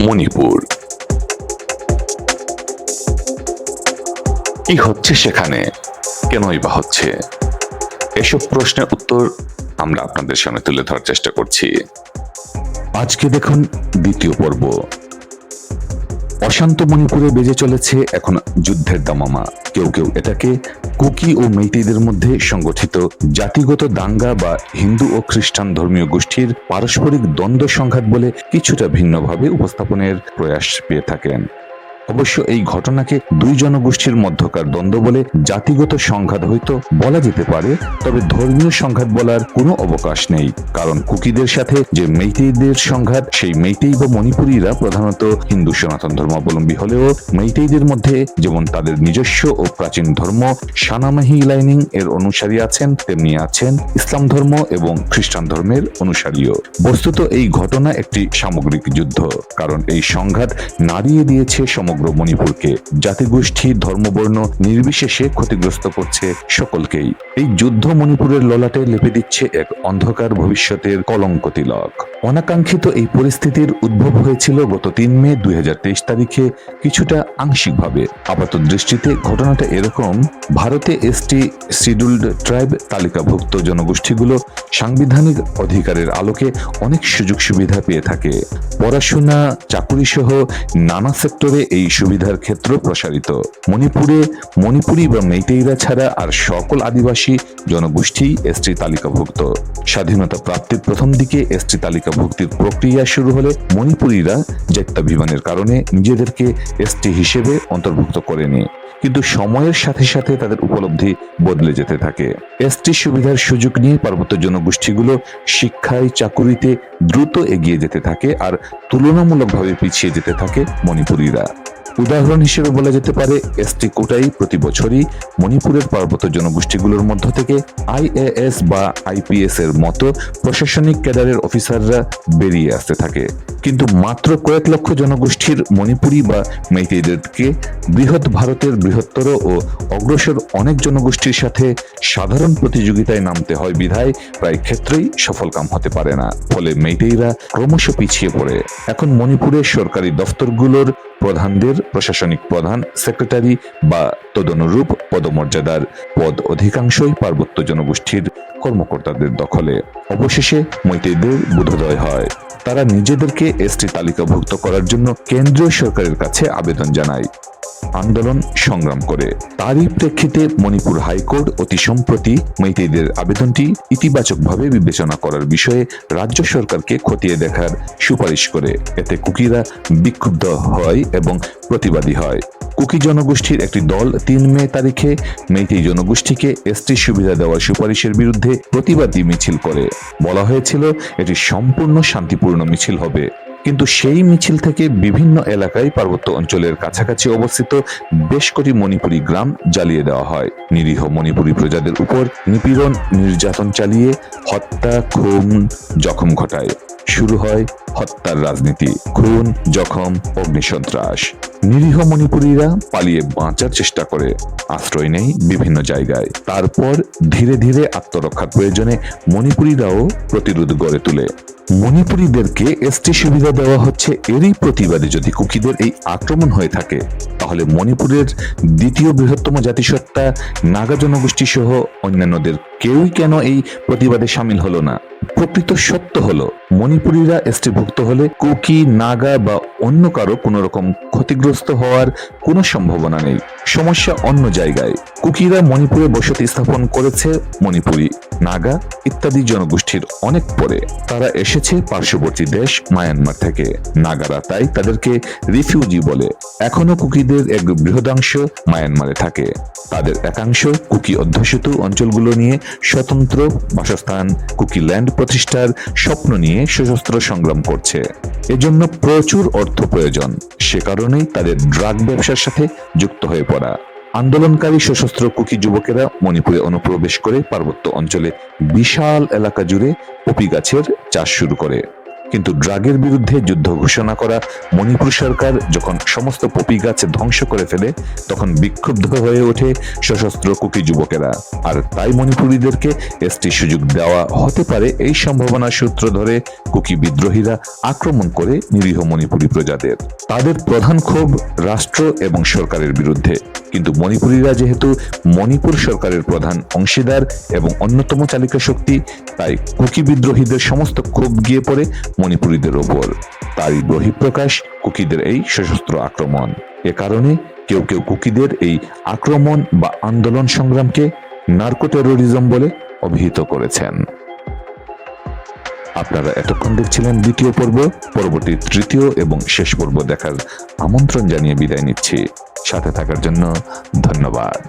মণিপুর। কি হচ্ছে সেখানে, কেনই বা হচ্ছে, এসব প্রশ্নের উত্তর আমরা আপনাদের সামনে তুলে ধরার চেষ্টা করছি। আজকে দেখুন দ্বিতীয় পর্ব। অশান্ত মণিপুরে বেজে চলেছে এখন যুদ্ধের দামামা। কেউ কেউ এটাকে কুকি ও মেইতেইদের মধ্যে সংগঠিত জাতিগত দাঙ্গা বা হিন্দু ও খ্রিস্টান ধর্মীয় গোষ্ঠীর পারস্পরিক দ্বন্দ্ব সংঘাত বলে কিছুটা ভিন্নভাবে উপস্থাপনের প্রয়াস পেয়ে থাকেন। অবশ্য এই ঘটনাকে দুই জনগোষ্ঠীর মধ্যকার দ্বন্দ্ব বলে জাতিগত সংঘাত হয়তো বলা যেতে পারে, তবে ধর্মীয় সংঘাত বলার কোনো অবকাশ নেই। কারণ কুকিদের সাথে যে মেইতেইদের সংঘাত, সেই মেইতেই বা মণিপুরীরা প্রধানত হিন্দু সনাতন ধর্মাবলম্বী হলেও মেইতেইদের মধ্যে যেমন তাদের নিজস্ব ও প্রাচীন ধর্ম সানামাহি লাইনিং এর অনুসারী আছেন, তেমনি আছেন ইসলাম ধর্ম এবং খ্রিস্টান ধর্মের অনুসারীও। বস্তুত এই ঘটনা একটি সামগ্রিক যুদ্ধ, কারণ এই সংঘাত নাড়িয়ে দিয়েছে সমগ্র মণিপুরকে। জাতিগোষ্ঠী ধর্মবর্ণ নির্বিশেষে ক্ষতিগ্রস্ত করছে সকলকেই। এই যুদ্ধ মণিপুরের ললাটে লেপে দিচ্ছে এক অন্ধকার ভবিষ্যতের কলঙ্ক তিলক। অনাকাঙ্ক্ষিত এই পরিস্থিতির উদ্ভব হয়েছিল গত 3 মে 2023 তারিখে কিছুটা আংশিকভাবে। আপাত দৃষ্টিতে ঘটনাটা এরকম: ভারতে এসটি শিডিউল্ড ট্রাইব তালিকাভুক্ত জনগোষ্ঠীগুলো সাংবিধানিক অধিকারের আলোকে অনেক সুযোগ সুবিধা পেয়ে থাকে। পড়াশোনা, চাকুরি সহ নানা সেক্টরে এই সুবিধার ক্ষেত্র প্রসারিত। মণিপুরি বা মেইতেইরা ছাড়া আর সকল আদিবাসী জনগোষ্ঠী এসটি তালিকাভুক্ত। স্বাধীনতা প্রাপ্তির প্রথম দিকে এসটি তালিকাভুক্তির প্রক্রিয়া শুরু হলে মণিপুরীরা জাত্যাভিমানের কারণে নিজেদেরকে এসটি হিসেবে অন্তর্ভুক্ত করেনি, কিন্তু সময়ের সাথে সাথে তাদের উপলব্ধি বদলে যেতে থাকে। এসটি সুবিধার সুযোগ নিয়ে পার্বত্য জনগোষ্ঠীগুলো শিক্ষায়, চাকুরিতে দ্রুত এগিয়ে যেতে থাকে, আর তুলনামূলকভাবে পিছিয়ে যেতে থাকে মণিপুরীরা। উদাহরণ হিসেবে বলা যেতে পারে, এসটি কোটায় প্রতি বছরই মণিপুরের পার্বত্য জনগোষ্ঠীগুলোর মধ্য থেকে আইএএস বা আইপিএস এর মতো প্রশাসনিক ক্যাডারের অফিসাররা বেরিয়ে আসতে থাকে। কিন্তু মাত্র কয়েক লক্ষ জনগোষ্ঠীর মণিপুরি বা মেইতেইদেরকে বৃহৎ ভারতের বৃহত্তর ও অগ্রসর অনেক জনগোষ্ঠীর সাথে সাধারণ প্রতিযোগিতায় নামতে হয় বিধায় প্রায় ক্ষেত্রেই সফলকাম হতে পারে না। ফলে মেইতেইরা ক্রমশ পিছিয়ে পড়ে। এখন মণিপুরের সরকারি দফতরগুলোর প্রধানদের প্রশাসনিক প্রধান, সেক্রেটারি বা তদনুরূপ পদমর্যাদার পদ অধিকাংশই পার্বত্য জনগোষ্ঠীর কর্মকর্তাদের দখলে। অবশেষে মেইতেইদের বোধোদয় হয়। তারা নিজেদেরকে এসটি তালিকাভুক্ত করার জন্য কেন্দ্রীয় সরকারের কাছে আবেদন জানায়, আন্দোলন সংগ্রাম করে। তারই প্রেক্ষিতে মণিপুর হাইকোর্ট অতি সম্প্রতি মেইতেইদের আবেদনটি ইতিবাচকভাবে বিবেচনা করার বিষয়ে রাজ্য সরকারকে খতিয়ে দেখার সুপারিশ করে। এতে কুকিরা বিক্ষুব্ধ হয় এবং প্রতিবাদী হয়। কুকি জনগোষ্ঠীর একটি দল 3 মে তারিখে মেইতেই জনগোষ্ঠীকে এসটি সুবিধা দেওয়ার সুপারিশের বিরুদ্ধে প্রতিবাদী মিছিল করে। বলা হয়েছিল এটি সম্পূর্ণ শান্তিপূর্ণ মিছিল হবে, কিন্তু সেই মিছিল থেকে বিভিন্ন এলাকায় পার্বত্য অঞ্চলের কাছাকাছি অবস্থিত বেশ কটি মণিপুরি গ্রাম জ্বালিয়ে দেওয়া হয়। নিরীহ মণিপুরি প্রজাদের উপর নিপীড়ন, নির্যাতন চালিয়ে হত্যা, খুন, জখম ঘটায়। শুরু হয় হত্যার রাজনীতি, খুন, জখম, অগ্নিসন্ত্রাস। নিরীহ মণিপুরীরা পালিয়ে বাঁচার চেষ্টা করে, আশ্রয় নেয় বিভিন্ন জায়গায়। তারপর ধীরে ধীরে আত্মরক্ষার প্রয়োজনে মণিপুরীরাও প্রতিরোধ গড়ে তোলে। মণিপুরীদেরকে এসটি সুবিধা দেওয়া হচ্ছে, এরই প্রতিবাদে যদি কুকিদের এই আক্রমণ হয়ে থাকে, তাহলে মণিপুরের দ্বিতীয় বৃহত্তম জাতিসত্তা নাগা জনগোষ্ঠী সহ অন্যান্যদের কেউই কেন এই প্রতিবাদে সামিল হলো না? প্রকৃত সত্য হলো, মণিপুরীরা এসটিভুক্ত হলে কুকি, নাগা বা অন্য কারো কোনো রকম ক্ষতিগ্রস্ত হওয়ার কোনো সম্ভাবনা নেই। সমস্যা অন্য জায়গায়। কুকিরা মণিপুরে বসতি স্থাপন করেছে মণিপুরি, নাগা ইত্যাদি জনগোষ্ঠীর অনেক পরে। তারা এসেছে পার্শ্ববর্তী দেশ মায়ানমার থেকে। নাগারা তাই তাদেরকে রিফিউজি বলে। এখনো কুকিদের এক বৃহদাংশ মায়ানমারে থাকে। তাদের একাংশ কুকি অধ্যুষিত অঞ্চলগুলো নিয়ে স্বতন্ত্র বাসস্থান, কুকি ল্যান্ড প্রতিষ্ঠার স্বপ্ন নিয়ে সশস্ত্র সংগ্রাম করছে। এজন্য প্রচুর অর্থ প্রয়োজন। সে কারণেই তাদের ড্রাগ ব্যবসার সাথে যুক্ত হয়ে পড়া। আন্দোলনকারী সশস্ত্র কুকি যুবকেরা মণিপুরে অনুপ্রবেশ করে পার্বত্য অঞ্চলে বিশাল এলাকা জুড়ে পপি গাছের চাষ শুরু করে। কিন্তু ড্রাগের বিরুদ্ধে যুদ্ধ ঘোষণা করা মণিপুর সরকার যখন সমস্ত পপি গাছ ধ্বংস করে ফেলে, তখন বিক্ষুব্ধ হয়ে ওঠে সশস্ত্র কুকি যুবকেরা। আর তাই মণিপুরীদেরকে এসটি সুযোগ দেওয়া হতে পারে এই সম্ভাবনার সূত্র ধরে কুকি বিদ্রোহীরা আক্রমণ করে নিরীহ মণিপুরী প্রজাদের। তাদের প্রধান ক্ষোভ রাষ্ট্র এবং সরকারের বিরুদ্ধে, কিন্তু মণিপুরীরা যেহেতু মণিপুর সরকারের প্রধান অংশীদার এবং অন্যতম চালিকা শক্তি, তাই কুকি বিদ্রোহীদের সমস্ত ক্ষোভ গিয়ে পড়ে মণিপুরীদের ওপর। তারই বহিঃপ্রকাশ কুকিদের এই সশস্ত্র আক্রমণ। এ কারণে কেউ কেউ কুকিদের এই আক্রমণ বা আন্দোলন সংগ্রামকে নার্কো টেরোরিজম বলে অভিহিত করেছেন। আপনারা এতক্ষণ দেখছিলেন দ্বিতীয় পর্ব। পরবর্তী তৃতীয় এবং শেষ পর্ব দেখার আমন্ত্রণ জানিয়ে বিদায় নিচ্ছি। সাথে থাকার জন্য ধন্যবাদ।